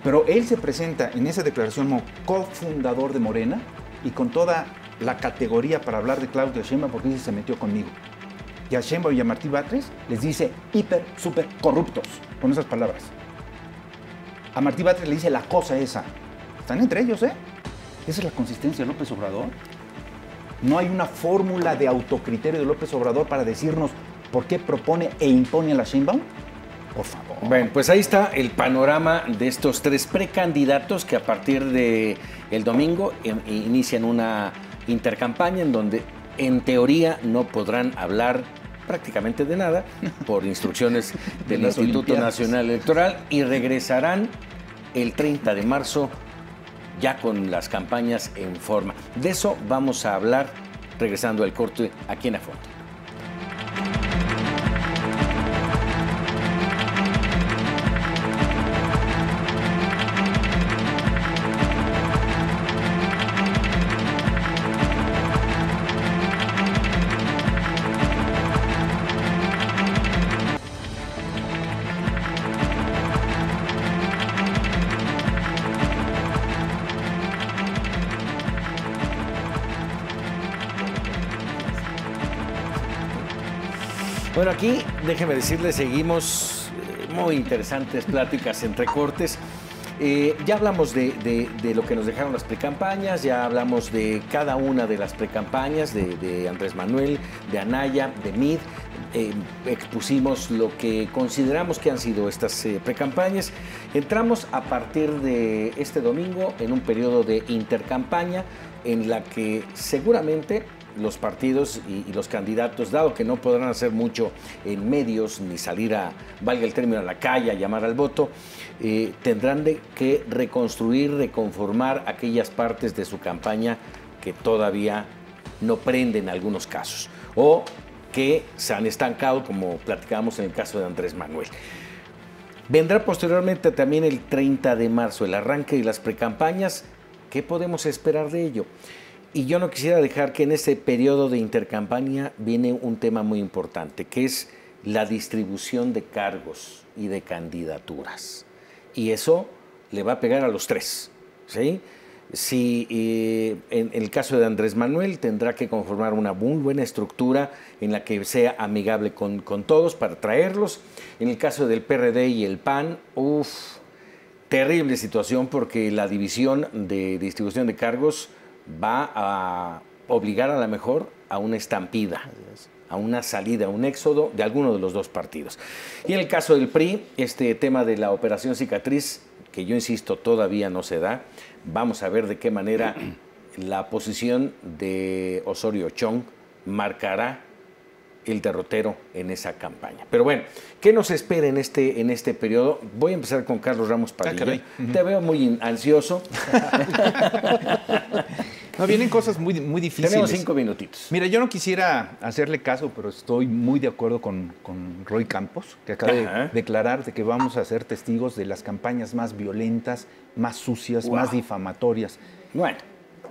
Pero él se presenta en esa declaración como cofundador de Morena y con toda la categoría para hablar de Claudia Sheinbaum porque dice se metió conmigo. Y a Sheinbaum y a Martí Batres les dice súper corruptos, con esas palabras. A Martí Batres le dice la cosa esa. Están entre ellos, ¿eh? Esa es la consistencia de López Obrador. No hay una fórmula de autocriterio de López Obrador para decirnos por qué propone e impone a la Sheinbaum. Por favor. Bueno, pues ahí está el panorama de estos tres precandidatos que a partir del domingo inician una intercampaña en donde en teoría no podrán hablar prácticamente de nada por instrucciones del Instituto Nacional Electoral y regresarán el 30 de marzo ya con las campañas en forma. De eso vamos a hablar regresando al corte aquí en A Fondo. Bueno, aquí, déjeme decirles, seguimos muy interesantes pláticas entre cortes. Ya hablamos de lo que nos dejaron las precampañas, ya hablamos de cada una de las precampañas, de Andrés Manuel, de Anaya, de Mid. Expusimos lo que consideramos que han sido estas precampañas. Entramos a partir de este domingo en un periodo de intercampaña en la que seguramente los partidos y los candidatos, dado que no podrán hacer mucho en medios ni salir valga el término, a la calle a llamar al voto, tendrán que reconstruir, reconformar aquellas partes de su campaña que todavía no prenden en algunos casos o que se han estancado, como platicábamos en el caso de Andrés Manuel. Vendrá posteriormente también el 30 de marzo, el arranque de las precampañas. ¿Qué podemos esperar de ello? Y yo no quisiera dejar que en ese periodo de intercampaña viene un tema muy importante, que es la distribución de cargos y de candidaturas. Y eso le va a pegar a los tres, ¿sí? Si en el caso de Andrés Manuel tendrá que conformar una muy buena estructura en la que sea amigable con todos para traerlos. En el caso del PRD y el PAN, terrible situación porque la división de distribución de cargos va a obligar a lo mejor a una estampida, a una salida, a un éxodo de alguno de los dos partidos. Y en el caso del PRI, este tema de la operación cicatriz, que yo insisto todavía no se da, vamos a ver de qué manera la posición de Osorio Chong marcará el derrotero en esa campaña. Pero bueno, ¿qué nos espera en este periodo? Voy a empezar con Carlos Ramos Padilla. Te veo muy ansioso. No, vienen cosas muy difíciles. Tenemos 5 minutitos. Mira, yo no quisiera hacerle caso, pero estoy muy de acuerdo con Roy Campos, que acaba de declarar de que vamos a ser testigos de las campañas más violentas, más sucias, más difamatorias. Bueno.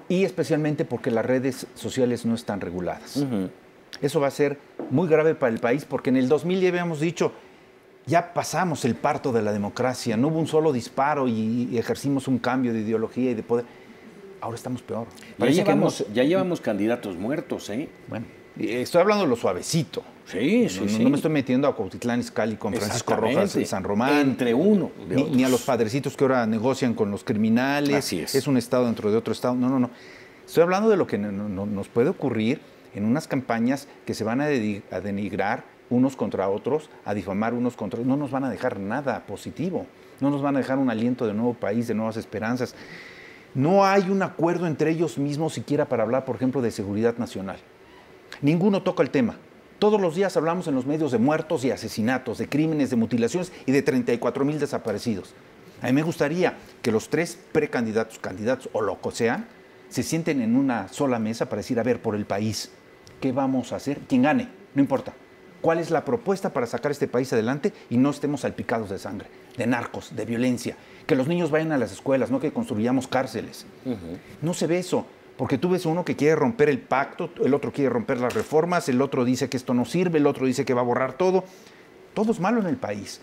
Y especialmente porque las redes sociales no están reguladas. Eso va a ser muy grave para el país, porque en el 2000 ya habíamos dicho, ya pasamos el parto de la democracia, no hubo un solo disparo y ejercimos un cambio de ideología y de poder. Ahora estamos peor. Ya llevamos candidatos muertos, ¿eh? Bueno, estoy hablando de lo suavecito. Sí. No me estoy metiendo a Cuautitlán Izcalli con Francisco Rojas de San Román. Entre uno de otros. Ni a los padrecitos que ahora negocian con los criminales. Así es. Es un estado dentro de otro estado. No. Estoy hablando de lo que nos puede ocurrir en unas campañas que se van a denigrar unos contra otros, a difamar unos contra otros. No nos van a dejar nada positivo. No nos van a dejar un aliento de nuevo país, de nuevas esperanzas. No hay un acuerdo entre ellos mismos siquiera para hablar, por ejemplo, de seguridad nacional. Ninguno toca el tema. Todos los días hablamos en los medios de muertos y asesinatos, de crímenes, de mutilaciones y de 34,000 desaparecidos. A mí me gustaría que los 3 precandidatos, candidatos o lo que sean, se sienten en una sola mesa para decir, a ver, por el país, ¿qué vamos a hacer? Quien gane, no importa. ¿Cuál es la propuesta para sacar este país adelante y no estemos salpicados de sangre, de narcos, de violencia? Que los niños vayan a las escuelas, no que construyamos cárceles. No se ve eso, porque tú ves uno que quiere romper el pacto, el otro quiere romper las reformas, el otro dice que esto no sirve, el otro dice que va a borrar todo. Todo es malo en el país.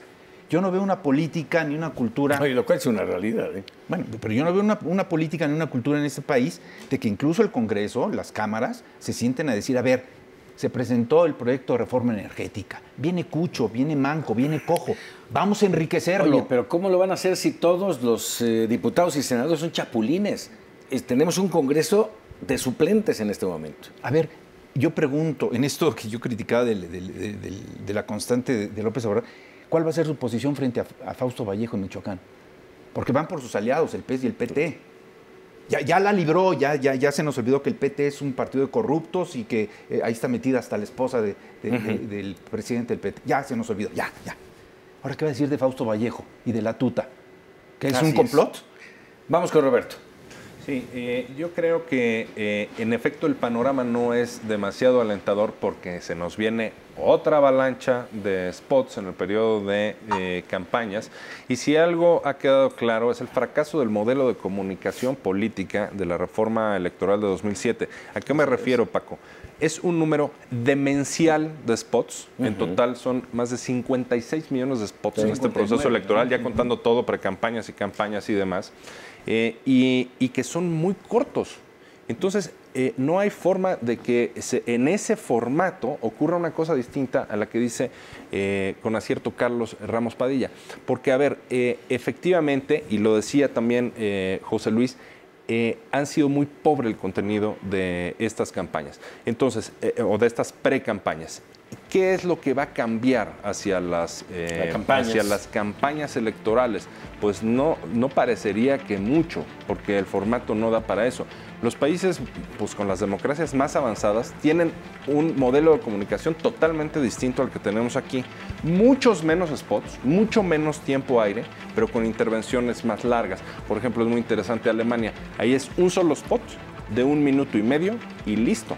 Yo no veo una política ni una cultura... Oye, lo cual es una realidad, ¿eh? Bueno, pero yo no veo una política ni una cultura en este país de que incluso el Congreso, las cámaras, se sienten a decir, a ver, se presentó el proyecto de reforma energética. Viene cucho, viene manco, viene cojo. Vamos a enriquecerlo. Oye, pero ¿cómo lo van a hacer si todos los diputados y senadores son chapulines? Tenemos un Congreso de suplentes en este momento. A ver, yo pregunto, en esto que yo criticaba de la constante de López Obrador, ¿cuál va a ser su posición frente a Fausto Vallejo en Michoacán? Porque van por sus aliados, el PES y el PT. Ya la libró, ya se nos olvidó que el PT es un partido de corruptos y que ahí está metida hasta la esposa del presidente del PT. Ya se nos olvidó, ya. Ahora, ¿qué va a decir de Fausto Vallejo y de la tuta? ¿Que es un complot? Vamos con Roberto. Sí, yo creo que en efecto el panorama no es demasiado alentador porque se nos viene otra avalancha de spots en el periodo de campañas, y si algo ha quedado claro es el fracaso del modelo de comunicación política de la reforma electoral de 2007. ¿A qué me refiero, Paco? Es un número demencial de spots. En total son más de 56 millones de spots en este proceso electoral, ya contando todo, precampañas y campañas y demás. Y que son muy cortos. Entonces, no hay forma de que en ese formato ocurra una cosa distinta a la que dice con acierto Carlos Ramos Padilla. Porque, a ver, efectivamente, y lo decía también José Luis, han sido muy pobre el contenido de estas campañas. Entonces, o de estas precampañas. ¿Qué es lo que va a cambiar hacia las campañas electorales? Pues no parecería que mucho, porque el formato no da para eso. Los países, pues con las democracias más avanzadas, tienen un modelo de comunicación totalmente distinto al que tenemos aquí. Muchos menos spots, mucho menos tiempo aire, pero con intervenciones más largas. Por ejemplo, es muy interesante Alemania. Ahí es un solo spot de 1 minuto y medio y listo.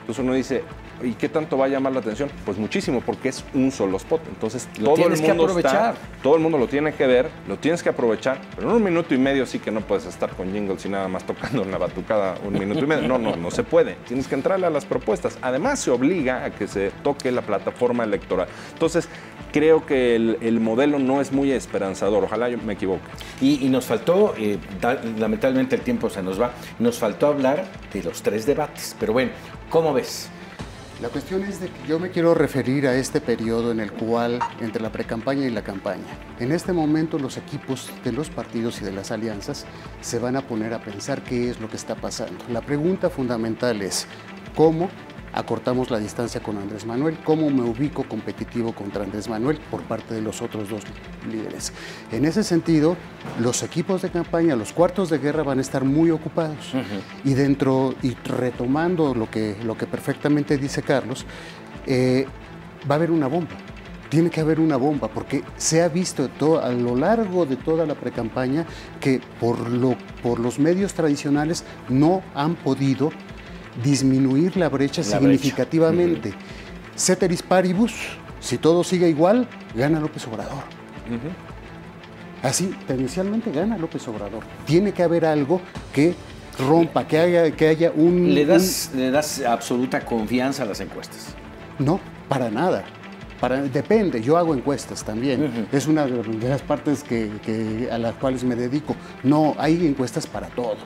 Entonces uno dice, ¿y qué tanto va a llamar la atención? Pues muchísimo, porque es un solo spot. Entonces todo el mundo lo tiene que ver, lo tienes que aprovechar, pero en 1 minuto y medio sí que no puedes estar con jingles y nada más tocando en la batucada 1 minuto y medio. No se puede. Tienes que entrarle a las propuestas. Además, se obliga a que se toque la plataforma electoral. Entonces, creo que el modelo no es muy esperanzador. Ojalá yo me equivoque. Y nos faltó, lamentablemente el tiempo se nos va, nos faltó hablar de los 3 debates. Pero bueno, ¿cómo ves? La cuestión es de que yo me quiero referir a este periodo en el cual, entre la precampaña y la campaña, en este momento los equipos de los partidos y de las alianzas se van a poner a pensar qué es lo que está pasando. La pregunta fundamental es cómo acortamos la distancia con Andrés Manuel, cómo me ubico competitivo contra Andrés Manuel por parte de los otros dos líderes. En ese sentido, los equipos de campaña, los cuartos de guerra van a estar muy ocupados. Y retomando lo que perfectamente dice Carlos, va a haber una bomba. Tiene que haber una bomba, porque se ha visto a lo largo de toda la precampaña que por los medios tradicionales no han podido disminuir la brecha significativamente. Ceteris paribus, si todo sigue igual, gana López Obrador. Así, tendencialmente gana López Obrador. Tiene que haber algo que rompa, que haya un... ¿Le das absoluta confianza a las encuestas? No, para nada. Depende, yo hago encuestas también. Es una de las partes a las cuales me dedico. No, hay encuestas para todo.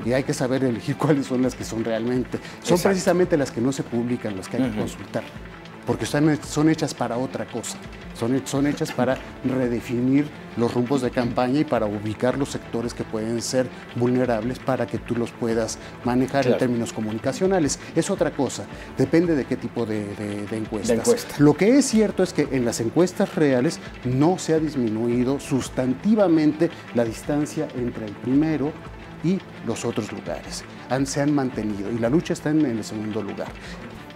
Y hay que saber elegir cuáles son las que son realmente. Son precisamente las que no se publican, las que hay que consultar. Porque son hechas para otra cosa. Son hechas para redefinir los rumbos de campaña y para ubicar los sectores que pueden ser vulnerables para que tú los puedas manejar en términos comunicacionales. Es otra cosa, depende de qué tipo de encuestas. Lo que es cierto es que en las encuestas reales no se ha disminuido sustantivamente la distancia entre el primero y los otros lugares. Se han mantenido y la lucha está en el segundo lugar.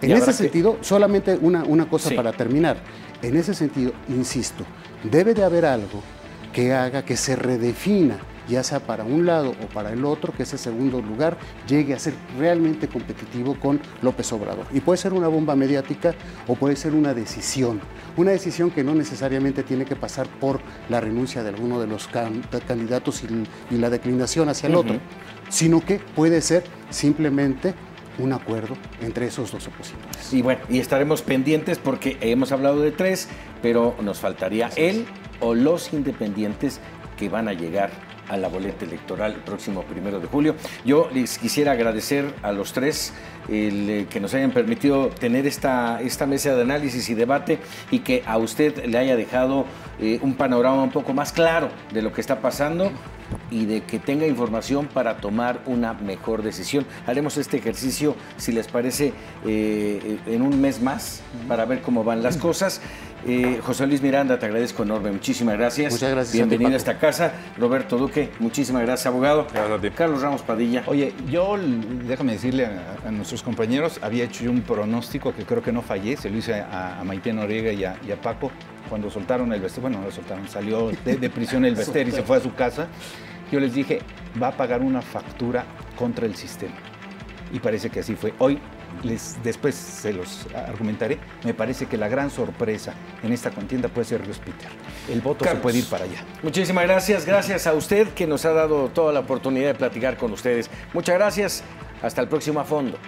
En ese sentido, solamente una cosa para terminar. En ese sentido, insisto, debe de haber algo que haga que se redefina, ya sea para un lado o para el otro, que ese segundo lugar llegue a ser realmente competitivo con López Obrador. Y puede ser una bomba mediática o puede ser una decisión que no necesariamente tiene que pasar por la renuncia de alguno de los candidatos y la declinación hacia el otro, sino que puede ser simplemente un acuerdo entre esos dos opositores. Y bueno, y estaremos pendientes porque hemos hablado de 3, pero nos faltaría él o los independientes que van a llegar a la boleta electoral el próximo 1 de julio. Yo les quisiera agradecer a los 3 que nos hayan permitido tener esta mesa de análisis y debate y que a usted le haya dejado un panorama un poco más claro de lo que está pasando y de que tenga información para tomar una mejor decisión. Haremos este ejercicio, si les parece, en un mes más para ver cómo van las cosas. José Luis Miranda, te agradezco enorme, muchísimas gracias. Muchas gracias. Bienvenido a esta casa. Roberto Duque, muchísimas gracias, abogado. Gracias a ti. Carlos Ramos Padilla. Oye, yo, déjame decirle a nuestros compañeros, había hecho yo un pronóstico que creo que no fallé, se lo hice a Maite Noriega y a Paco, cuando soltaron el Bester, bueno, no lo soltaron, salió de prisión el Bester y se fue a su casa. Yo les dije, va a pagar una factura contra el sistema. Y parece que así fue. Hoy, después se los argumentaré, me parece que la gran sorpresa en esta contienda puede ser Ríos Peter. El voto Carlos, se puede ir para allá. Muchísimas gracias. Gracias a usted que nos ha dado toda la oportunidad de platicar con ustedes. Muchas gracias. Hasta el próximo A Fondo.